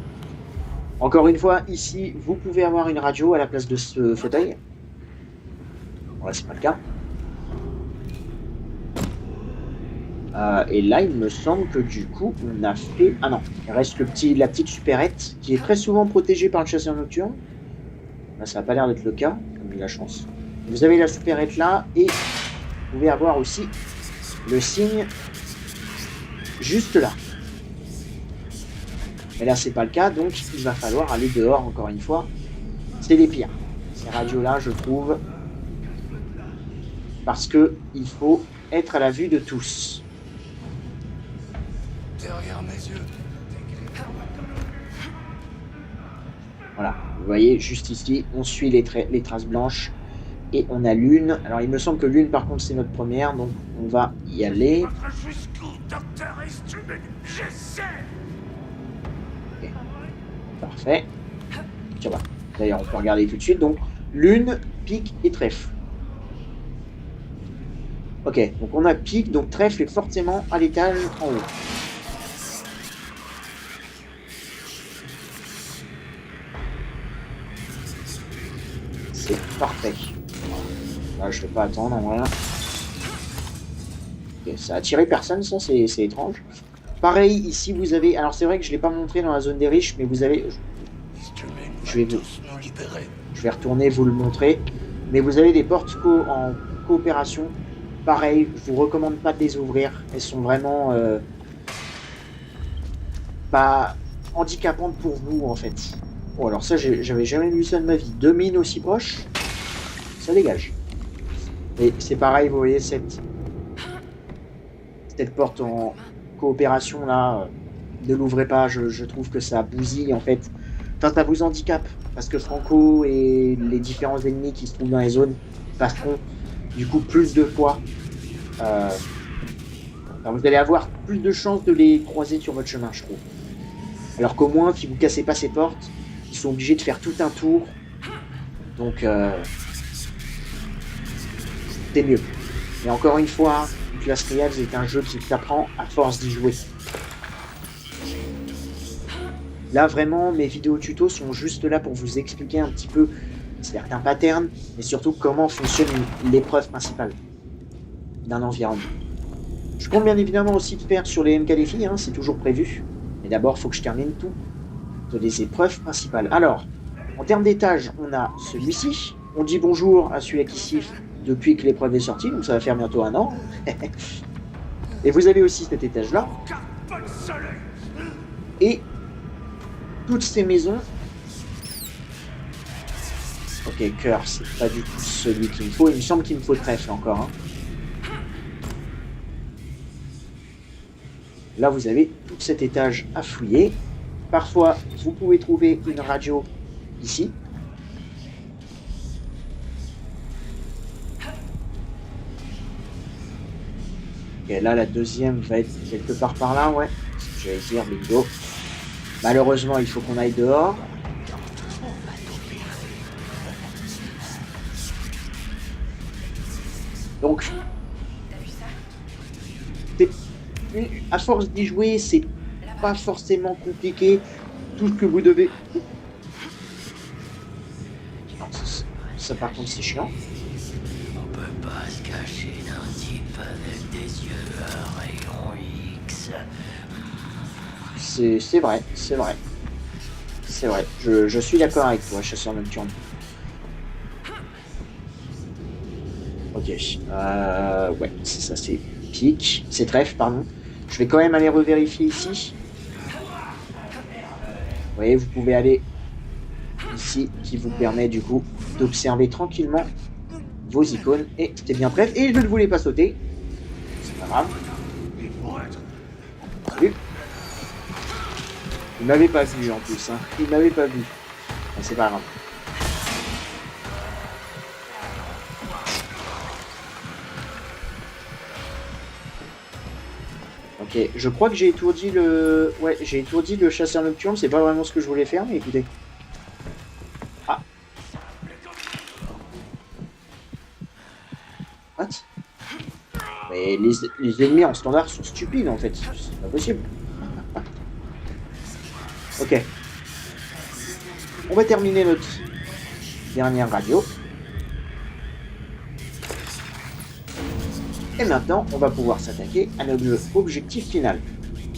Encore une fois, ici, vous pouvez avoir une radio à la place de ce fauteuil. Bon, là, c'est pas le cas. Et là, il me semble que du coup, on a fait... Ah non, il reste la petite supérette, qui est très souvent protégée par le chasseur nocturne. Là, ça n'a pas l'air d'être le cas, comme il a la chance. Vous avez la supérette là, et vous pouvez avoir aussi le signe juste là. Mais là, c'est pas le cas, donc il va falloir aller dehors, encore une fois. C'est les pires, ces radios-là, je trouve. Parce que il faut être à la vue de tous. Derrière mes yeux. Voilà, vous voyez, juste ici, on suit les traces blanches. Et on a l'une. Alors, il me semble que l'une, par contre, c'est notre première. Donc, on va y aller. Okay. Parfait. Tiens, bah. D'ailleurs, on peut regarder tout de suite. Donc, lune, pique et trèfle. Ok, donc on a pique. Donc, trèfle est forcément à l'étage en haut. C'est parfait. Là, je ne vais pas attendre en rien. Okay, ça a attiré personne, ça, c'est étrange. Pareil, ici, vous avez... Alors, c'est vrai que je ne l'ai pas montré dans la zone des riches, mais vous avez... Je vais retourner vous le montrer. Mais vous avez des portes en coopération. Pareil, je vous recommande pas de les ouvrir. Elles sont vraiment... pas handicapantes pour vous, en fait. Bon, alors ça, j'avais jamais vu ça de ma vie. 2 mines aussi proches, ça dégage. Et c'est pareil, vous voyez, cette porte en coopération, là, ne l'ouvrez pas, je trouve que ça bousille, en fait. Enfin, ça vous handicape, parce que Franco et les différents ennemis qui se trouvent dans les zones passeront, du coup, plus de fois. Enfin, vous allez avoir plus de chances de les croiser sur votre chemin, je trouve. Alors qu'au moins, si vous cassez pas ces portes, ils sont obligés de faire tout un tour. Donc, c'est mieux. Et encore une fois, Clash Royale est un jeu qui t'apprend à force d'y jouer. Là, vraiment, mes vidéos tutos sont juste là pour vous expliquer un petit peu certains patterns, mais surtout comment fonctionne l'épreuve principale d'un environnement. Je compte bien évidemment aussi de faire sur les MK défis, hein, c'est toujours prévu. Mais d'abord, il faut que je termine tout de les épreuves principales. Alors, en termes d'étage, on a celui-ci. On dit bonjour à celui-là qui siffle depuis que l'épreuve est sortie, donc ça va faire bientôt 1 an. Et vous avez aussi cet étage-là. Et toutes ces maisons Ok, cœur, c'est pas du tout celui qu'il me faut. Il me semble qu'il me faut trèfle encore. Hein. Là, vous avez tout cet étage à fouiller. Parfois, vous pouvez trouver une radio ici. Et là, la deuxième va être quelque part par là, ouais. J'allais dire, bingo. Malheureusement, il faut qu'on aille dehors. Donc, à force d'y jouer, c'est pas forcément compliqué. Tout ce que vous devez... Non, ça par contre, c'est chiant. On peut pas se cacher d'un type avec des yeux à rayon X. C'est vrai, c'est vrai. C'est vrai, je suis d'accord avec toi, chasseur nocturne. Ok, ouais, c'est ça, c'est pique, c'est trèfle, pardon. Je vais quand même aller revérifier ici. Vous voyez, vous pouvez aller ici, qui vous permet du coup d'observer tranquillement vos icônes. Et c'était bien prêt, et je ne voulais pas sauter. C'est pas grave. Salut. Il m'avait pas vu en plus, hein. Il m'avait pas vu. Mais c'est pas grave. Ok, je crois que j'ai étourdi le... Ouais, j'ai étourdi le chasseur nocturne, c'est pas vraiment ce que je voulais faire, mais écoutez. Ah. What? Mais les ennemis en standard sont stupides en fait, c'est pas possible. Ok. On va terminer notre dernière radio. Et maintenant, on va pouvoir s'attaquer à notre objectif final.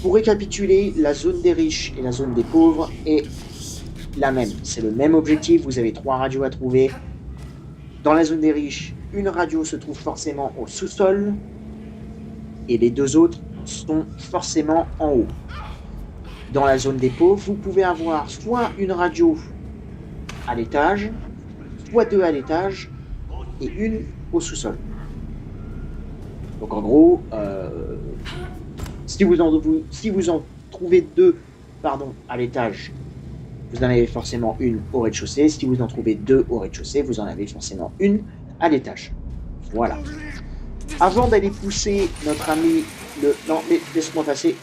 Pour récapituler, la zone des riches et la zone des pauvres est la même. C'est le même objectif, vous avez 3 radios à trouver. Dans la zone des riches, une radio se trouve forcément au sous-sol et les 2 autres sont forcément en haut. Dans la zone des pauvres, vous pouvez avoir soit une radio à l'étage, soit 2 à l'étage et une au sous-sol. Donc en gros, si vous en trouvez 2 à l'étage, vous en avez forcément une au rez-de-chaussée. Si vous en trouvez 2 au rez-de-chaussée, vous en avez forcément une à l'étage. Voilà. Avant d'aller pousser notre ami le... Non, mais laisse-moi passer.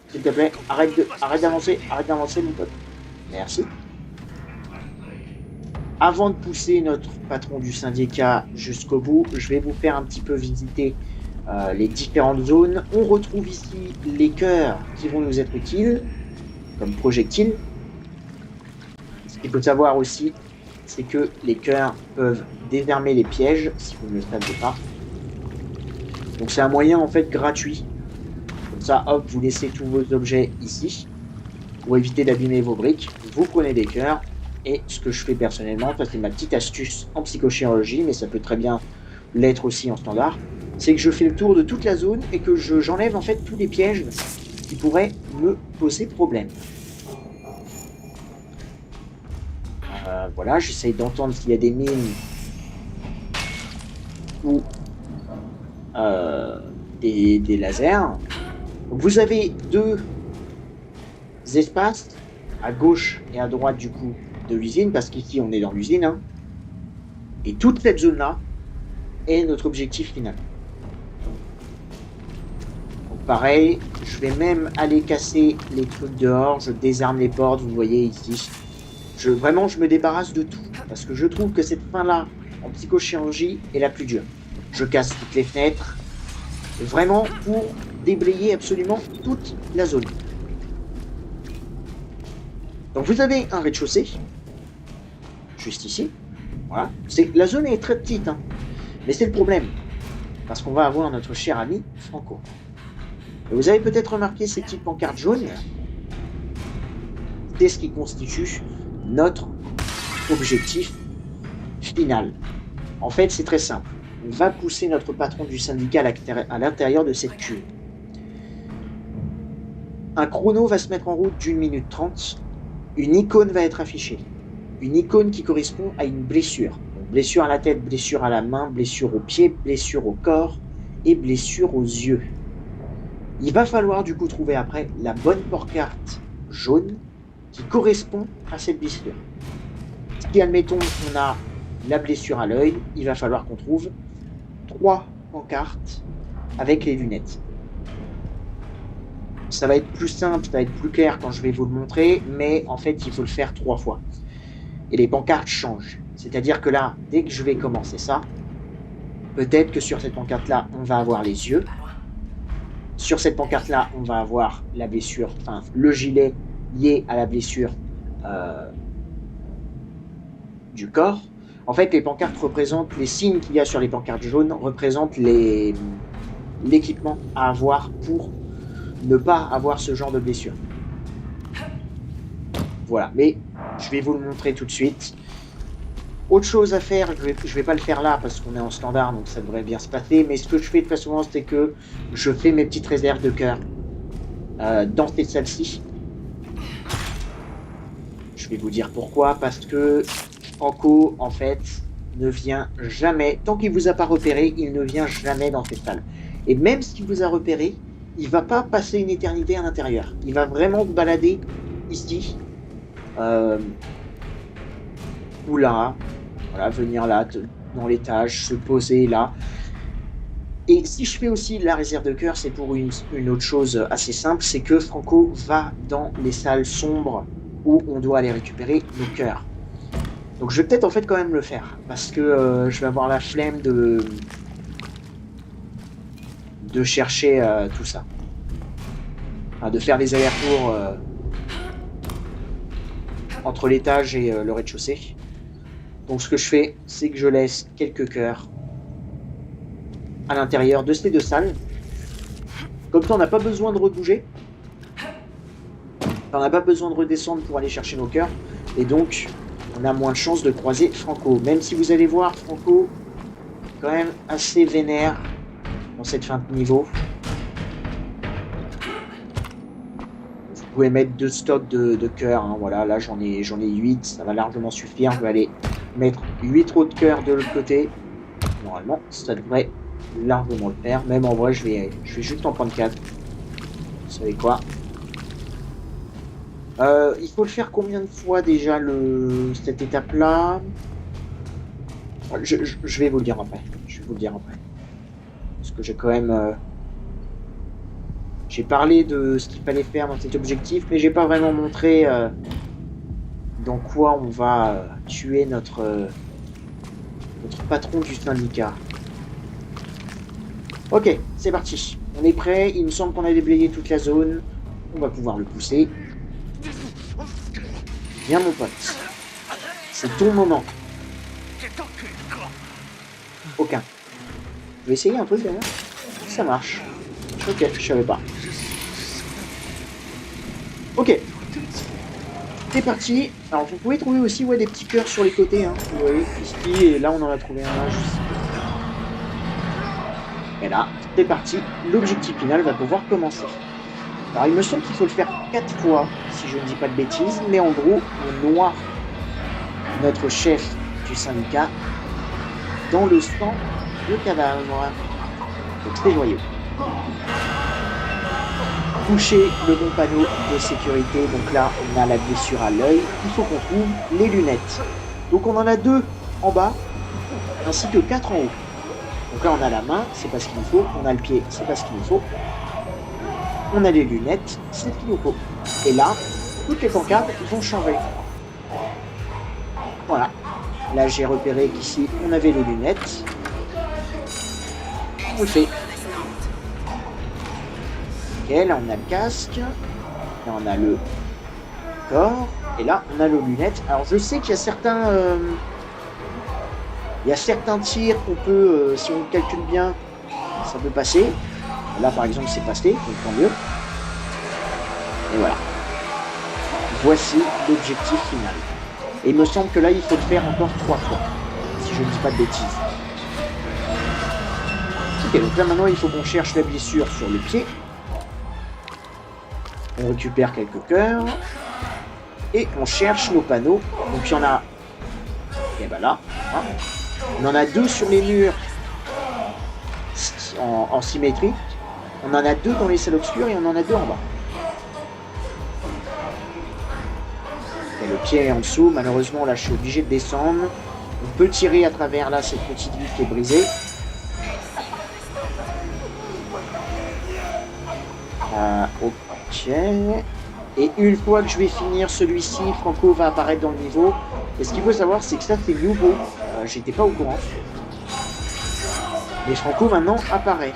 S'il te plaît, arrête d'avancer, mon pote. Merci. Avant de pousser notre patron du syndicat jusqu'au bout, je vais vous faire un petit peu visiter les différentes zones. On retrouve ici les cœurs qui vont nous être utiles comme projectiles. Ce qu'il faut savoir aussi, c'est que les cœurs peuvent désarmer les pièges si vous ne le savez pas. Donc c'est un moyen en fait gratuit. Comme ça, hop, vous laissez tous vos objets ici pour éviter d'abîmer vos briques. Vous prenez des cœurs. Et ce que je fais personnellement, ça c'est ma petite astuce en psychochirurgie, mais ça peut très bien l'être aussi en standard, c'est que je fais le tour de toute la zone et que j'enlève en fait tous les pièges qui pourraient me poser problème. Voilà, j'essaye d'entendre s'il y a des mines ou des lasers. Donc vous avez 2 espaces à gauche et à droite du coup de l'usine, parce qu'ici on est dans l'usine, hein. Et toute cette zone là est notre objectif final. Donc pareil, je vais même aller casser les trucs dehors, je désarme les portes, vous voyez ici. Vraiment je me débarrasse de tout, parce que je trouve que cette fin là en psychochirurgie est la plus dure. Je casse toutes les fenêtres, vraiment pour déblayer absolument toute la zone. Donc vous avez un rez-de-chaussée, juste ici. Voilà. La zone est très petite, hein. Mais c'est le problème, parce qu'on va avoir notre cher ami Franco. Et vous avez peut-être remarqué ces petites pancartes jaunes. C'est ce qui constitue notre objectif final. En fait, c'est très simple. On va pousser notre patron du syndicat à l'intérieur de cette cuve. Un chrono va se mettre en route d'1 minute 30. Une icône va être affichée. une icône qui correspond à une blessure. Donc, blessure à la tête, blessure à la main, blessure aux pieds, blessure au corps et blessure aux yeux. Il va falloir du coup trouver après la bonne pancarte jaune qui correspond à cette blessure. Si admettons qu'on a la blessure à l'œil, il va falloir qu'on trouve 3 pancartes avec les lunettes. Ça va être plus simple, ça va être plus clair quand je vais vous le montrer, mais en fait il faut le faire 3 fois. Et les pancartes changent. C'est-à-dire que là, dès que je vais commencer ça, peut-être que sur cette pancarte-là, on va avoir les yeux. Sur cette pancarte-là, on va avoir la blessure, enfin le gilet lié à la blessure du corps. En fait, les pancartes représentent, les signes qu'il y a sur les pancartes jaunes représentent l'équipement à avoir pour ne pas avoir ce genre de blessure. Voilà, mais je vais vous le montrer tout de suite. Autre chose à faire, je vais pas le faire là parce qu'on est en standard, donc ça devrait bien se passer, mais ce que je fais très souvent, c'est que je fais mes petites réserves de cœur dans ces salles-ci. Je vais vous dire pourquoi, parce que Franco, en fait, ne vient jamais, tant qu'il vous a pas repéré, il ne vient jamais dans cette salle. Et même s'il vous a repéré, il va pas passer une éternité à l'intérieur. Il va vraiment vous balader ici, ou là, voilà, venir là, dans l'étage, se poser là. Et si je fais aussi la réserve de cœur, c'est pour une autre chose assez simple, c'est que Franco va dans les salles sombres où on doit aller récupérer nos cœurs. Donc je vais peut-être en fait quand même le faire, parce que je vais avoir la flemme de chercher tout ça. Enfin, de faire les allers-retours entre l'étage et le rez-de-chaussée. Donc ce que je fais, c'est que je laisse quelques cœurs à l'intérieur de ces 2 salles. Comme ça, on n'a pas besoin de rebouger. On n'a pas besoin de redescendre pour aller chercher nos cœurs. Et donc, on a moins de chances de croiser Franco. Même si vous allez voir, Franco, quand même assez vénère dans cette fin de niveau. Vous pouvez mettre 2 stocks de cœurs. Hein, voilà, là j'en ai 8, ça va largement suffire. Je vais aller mettre 8 autres cœurs de l'autre côté. Normalement, ça devrait largement le faire. Même en vrai, je vais juste en prendre 4. Vous savez quoi? Il faut le faire combien de fois déjà cette étape-là? Je vais vous le dire après. Parce que j'ai quand même... j'ai parlé de ce qu'il fallait faire dans cet objectif, mais j'ai pas vraiment montré dans quoi on va tuer notre patron du syndicat. Ok, c'est parti. On est prêt. Il me semble qu'on a déblayé toute la zone. On va pouvoir le pousser. Viens mon pote. C'est ton moment. Aucun. Je vais essayer un truc derrière. Ça marche. Ok, je savais pas. Ok. C'est parti. Alors vous pouvez trouver aussi des petits cœurs sur les côtés. Hein. Vous voyez, ici et là on en a trouvé un là juste. Et là, c'est parti. L'objectif final va pouvoir commencer. Alors il me semble qu'il faut le faire 4 fois, si je ne dis pas de bêtises, mais en gros, on noie notre chef du syndicat dans le sang de cadavre. Donc c'est joyeux. Toucher le bon panneau de sécurité, donc là on a la blessure à l'œil, il faut qu'on trouve les lunettes. Donc on en a 2 en bas, ainsi que 4 en haut. Donc là on a la main, c'est pas ce qu'il nous faut, on a le pied, c'est pas ce qu'il nous faut. On a les lunettes, c'est ce qu'il nous faut. Et là, toutes les pancartes vont changer. Voilà. Là j'ai repéré qu'ici on avait les lunettes. On le fait. Ok, là on a le casque. Là on a le corps. Et là on a les lunettes. Alors je sais qu'il y a certains... il y a certains tirs qu'on peut, si on calcule bien, ça peut passer. Là par exemple c'est passé, donc tant mieux. Et voilà. Voici l'objectif final. Et il me semble que là il faut le faire encore 3 fois, si je ne dis pas de bêtises. Ok, donc là maintenant il faut qu'on cherche la blessure sur le pied. On récupère quelques cœurs. et on cherche nos panneaux. Donc il y en a, et ben là, hein. On en a 2 sur les murs en symétrie. On en a 2 dans les salles obscures et on en a 2 en bas. Et le pied est en dessous. Malheureusement, là, je suis obligé de descendre. On peut tirer à travers là cette petite vitre qui est brisée. Ok. Et une fois que je vais finir celui-ci, Franco va apparaître dans le niveau. Et ce qu'il faut savoir, c'est que ça, c'est nouveau. J'étais pas au courant. Mais Franco, maintenant, apparaît.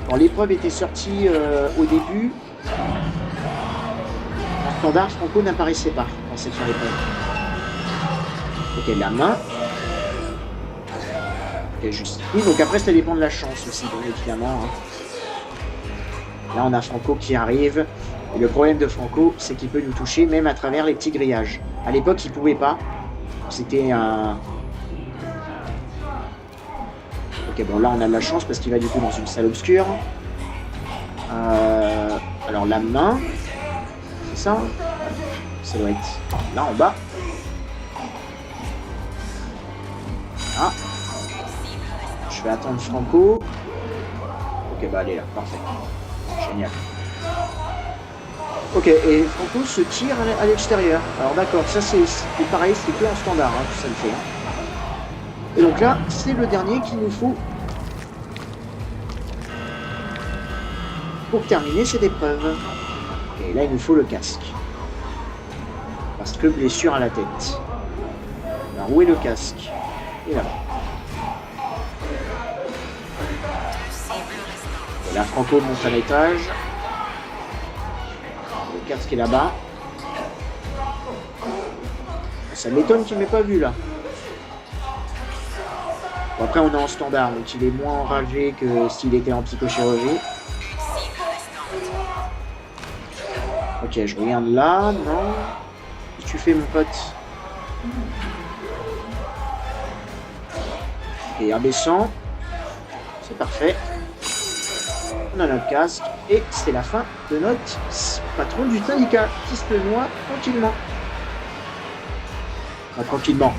Quand l'épreuve était sortie au début, en standard, Franco n'apparaissait pas dans cette fin d'épreuve. Ok, la main. Ok, juste ici. Donc après, ça dépend de la chance aussi, bien évidemment. Hein. Là, on a Franco qui arrive. Et le problème de Franco, c'est qu'il peut nous toucher même à travers les petits grillages. À l'époque, il ne pouvait pas. C'était un... Ok, bon, là, on a de la chance parce qu'il va du coup dans une salle obscure. Alors, la main... C'est ça? Ça doit être là, en bas. Ah. Je vais attendre Franco. Ok, bah, elle est là. Parfait. Génial. Ok, et Franco se tire à l'extérieur. Alors d'accord, ça c'est pareil, c'est que en standard, hein, ça le fait. Hein. Et donc là, c'est le dernier qu'il nous faut pour terminer cette épreuve. Et là, il nous faut le casque. Parce que blessure à la tête. Alors où est le casque? Et là-bas. Et là, Franco monte à l'étage. Le casque est là-bas. Ça m'étonne qu'il ne m'ait pas vu là. Bon, après, on est en standard, donc il est moins enragé que s'il était en psychochirurgie. Ok, je regarde là, non. Qu'est-ce que tu fais, mon pote? Et abaissant. C'est parfait. On a notre casque. Et c'est la fin de notre patron du syndicat qui se noie tranquillement. Enfin, tranquillement.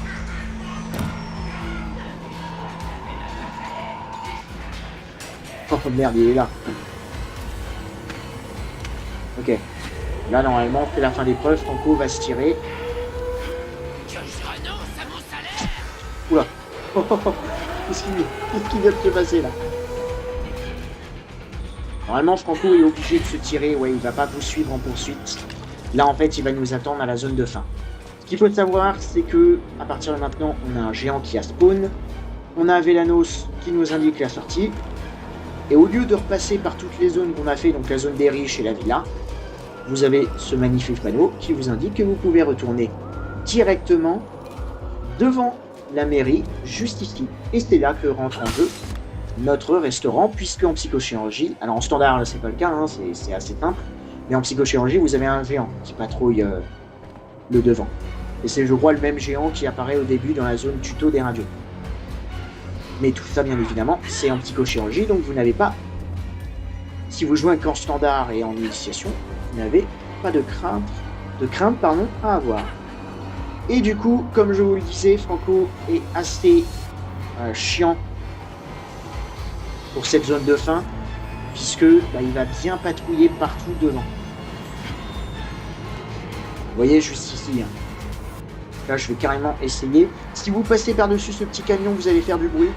Oh merde, il est là. Ok. Là, normalement, c'est la fin d'épreuve. Franco va se tirer. Oula. Qu'est-ce qui vient de se passer là? Normalement, Franco est obligé de se tirer. Ouais, il va pas vous suivre en poursuite. Là, en fait, il va nous attendre à la zone de fin. Ce qu'il faut savoir, c'est que à partir de maintenant, on a un géant qui a spawn. On a Velanos qui nous indique la sortie. Et au lieu de repasser par toutes les zones qu'on a fait, donc la zone des riches et la villa, vous avez ce magnifique panneau qui vous indique que vous pouvez retourner directement devant la mairie, juste ici. Et c'est là que rentre en jeu notre restaurant, puisque en psychochirurgie, alors en standard, là c'est pas le cas, hein, c'est assez simple, mais en psychochirurgie, vous avez un géant qui patrouille le devant. Et c'est, je crois, le même géant qui apparaît au début dans la zone tuto des radios. Mais tout ça, bien évidemment, c'est en psychochirurgie, donc vous n'avez pas... Si vous jouez qu'en standard et en initiation, vous n'avez pas de crainte à avoir. Et du coup, comme je vous le disais, Franco est assez chiant pour cette zone de fin, puisque il va bien patrouiller partout devant. Vous voyez, juste ici. Hein. Là, je vais carrément essayer. Si vous passez par-dessus ce petit camion, vous allez faire du bruit.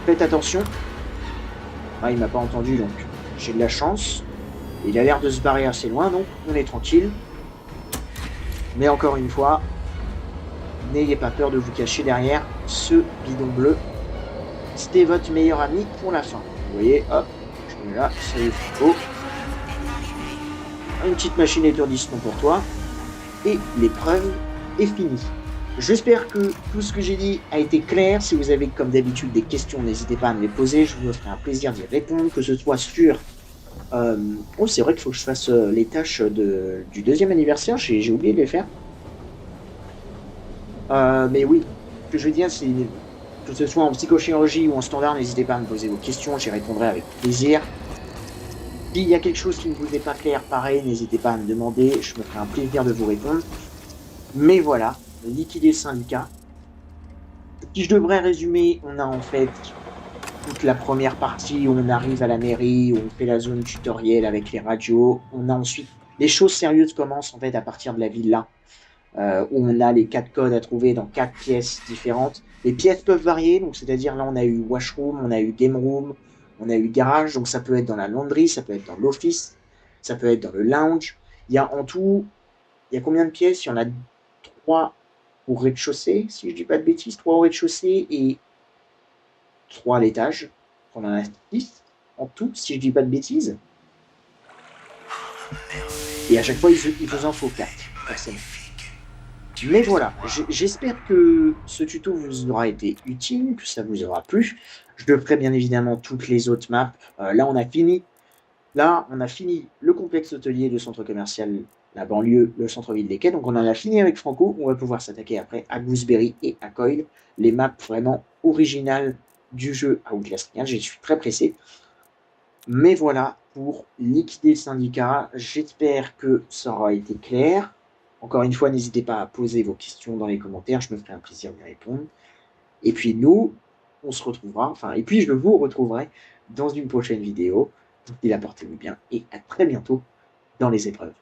Faites attention. Ah, il m'a pas entendu, donc j'ai de la chance. Il a l'air de se barrer assez loin, donc on est tranquille. Mais encore une fois, n'ayez pas peur de vous cacher derrière ce bidon bleu. C'était votre meilleur ami pour la fin. Vous voyez, hop, je mets là, salut Franco. Une petite machine étourdissement pour toi. Et l'épreuve est finie. J'espère que tout ce que j'ai dit a été clair. Si vous avez comme d'habitude des questions, n'hésitez pas à me les poser. Je vous ferai un plaisir d'y répondre, que ce soit sur... Oh, c'est vrai qu'il faut que je fasse les tâches du deuxième anniversaire. J'ai oublié de les faire. Mais oui, ce que je veux dire, c'est que ce soit en psychochirurgie ou en standard, n'hésitez pas à me poser vos questions. J'y répondrai avec plaisir. S'il y a quelque chose qui ne vous est pas clair, pareil, n'hésitez pas à me demander, je me ferai un plaisir de vous répondre. Mais voilà, liquider le syndicat. Si je devrais résumer, on a en fait toute la première partie où on arrive à la mairie, où on fait la zone tutoriel avec les radios. On a ensuite les choses sérieuses commencent en fait à partir de la villa, où on a les 4 codes à trouver dans 4 pièces différentes. Les pièces peuvent varier, donc c'est-à-dire là on a eu washroom, on a eu game room, on a eu garage, donc ça peut être dans la laundry, ça peut être dans l'office, ça peut être dans le lounge. Il y a en tout, il y a combien de pièces? Il y en a 3 au rez-de-chaussée, si je dis pas de bêtises, 3 au rez-de-chaussée et 3 à l'étage. On en a 6 en tout, si je dis pas de bêtises. Et à chaque fois, il vous en faut 4, forcément. Mais voilà, j'espère que ce tuto vous aura été utile, que ça vous aura plu. Je ferai bien évidemment toutes les autres maps. Là, on a fini. Là, on a fini le complexe hôtelier, le centre commercial, la banlieue, le centre-ville des quais. Donc, on en a fini avec Franco. On va pouvoir s'attaquer après à Gooseberry et à Coil. Les maps vraiment originales du jeu Outlast Trial. Je suis très pressé. Mais voilà pour liquider le syndicat. J'espère que ça aura été clair. Encore une fois, n'hésitez pas à poser vos questions dans les commentaires. Je me ferai un plaisir d'y répondre. Et puis nous, on se retrouvera. Enfin, et puis je vous retrouverai dans une prochaine vidéo. D'ici là, portez-vous bien et à très bientôt dans les épreuves.